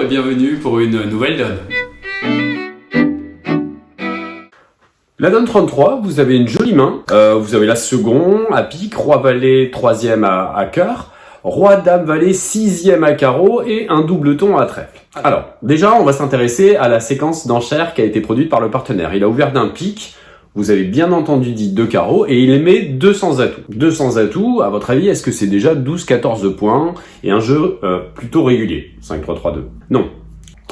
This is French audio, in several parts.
bienvenue pour une nouvelle donne. La donne 33, vous avez une jolie main, vous avez la second à pique, roi valet 3e à cœur, roi dame valet 6e à carreau et un doubleton à trèfle. Alors, déjà on va s'intéresser à la séquence d'enchères qui a été produite par le partenaire. Il a ouvert d'un pique, vous avez bien entendu dit 2 carreaux, et il émet 200 atouts. 200 atouts, à votre avis, est-ce que c'est déjà 12-14 points et un jeu plutôt régulier? 5-3-3-2. Non.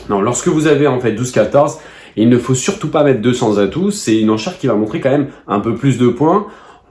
Non, lorsque vous avez en fait 12-14, il ne faut surtout pas mettre 200 atouts, c'est une enchère qui va montrer quand même un peu plus de points.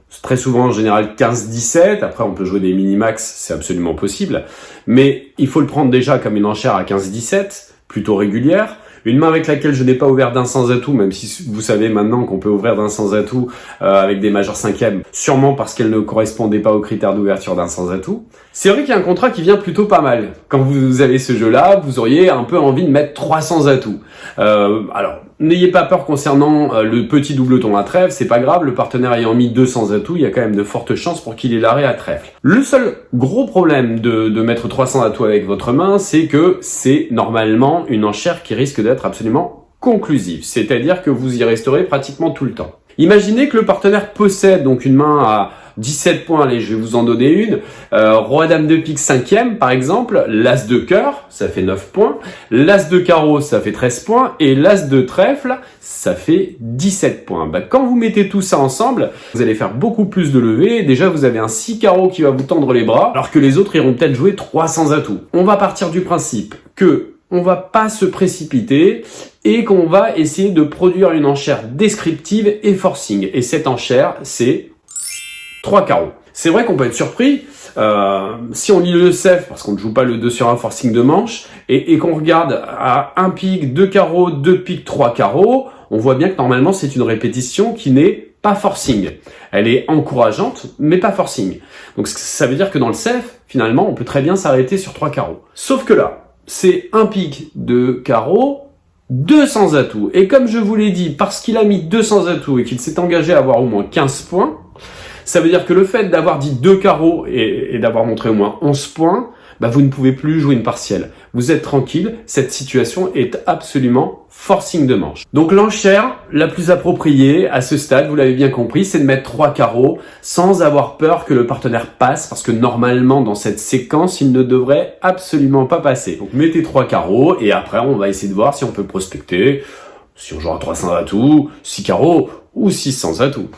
C'est très souvent en général 15-17, après on peut jouer des mini-max, c'est absolument possible. Mais il faut le prendre déjà comme une enchère à 15-17, plutôt régulière. Une main avec laquelle je n'ai pas ouvert d'un sans atout, même si vous savez maintenant qu'on peut ouvrir d'un sans atout avec des majeurs 5e, sûrement parce qu'elle ne correspondait pas aux critères d'ouverture d'un sans atout. C'est vrai qu'il y a un contrat qui vient plutôt pas mal. Quand vous avez ce jeu-là, vous auriez un peu envie de mettre 300 atouts. Alors, n'ayez pas peur concernant le petit doubleton à trèfle, c'est pas grave, le partenaire ayant mis 200 atouts, il y a quand même de fortes chances pour qu'il ait l'arrêt à trèfle. Le seul gros problème de mettre 300 atouts avec votre main, c'est que c'est normalement une enchère qui risque d'être absolument conclusive, c'est-à-dire que vous y resterez pratiquement tout le temps. Imaginez que le partenaire possède donc une main à 17 points, allez, je vais vous en donner une, roi dame de pique 5e par exemple, l'as de cœur, ça fait 9 points, l'as de carreau, ça fait 13 points, et l'as de trèfle, ça fait 17 points. Quand vous mettez tout ça ensemble, vous allez faire beaucoup plus de levées. Déjà, vous avez un 6 carreau qui va vous tendre les bras, alors que les autres iront peut-être jouer 300 atouts. On va partir du principe que on va pas se précipiter et qu'on va essayer de produire une enchère descriptive et forcing. Et cette enchère, c'est 3 carreaux. C'est vrai qu'on peut être surpris si on lit le CEF, parce qu'on ne joue pas le 2 sur 1 forcing de manche, et qu'on regarde à 1 pique, 2 carreaux, 2 piques, 3 carreaux, on voit bien que normalement c'est une répétition qui n'est pas forcing. Elle est encourageante, mais pas forcing. Donc ça veut dire que dans le CEF, finalement, on peut très bien s'arrêter sur 3 carreaux. Sauf que là, c'est 1 pique, 2 carreaux, 200 atouts. Et comme je vous l'ai dit, parce qu'il a mis 200 atouts et qu'il s'est engagé à avoir au moins 15 points, ça veut dire que le fait d'avoir dit 2 carreaux et d'avoir montré au moins 11 points, vous ne pouvez plus jouer une partielle. Vous êtes tranquille, cette situation est absolument forcing de manche. Donc l'enchère la plus appropriée à ce stade, vous l'avez bien compris, c'est de mettre 3 carreaux sans avoir peur que le partenaire passe, parce que normalement dans cette séquence, il ne devrait absolument pas passer. Donc mettez 3 carreaux et après on va essayer de voir si on peut prospecter, si on joue à 300 atouts, 6 carreaux ou 600 atouts.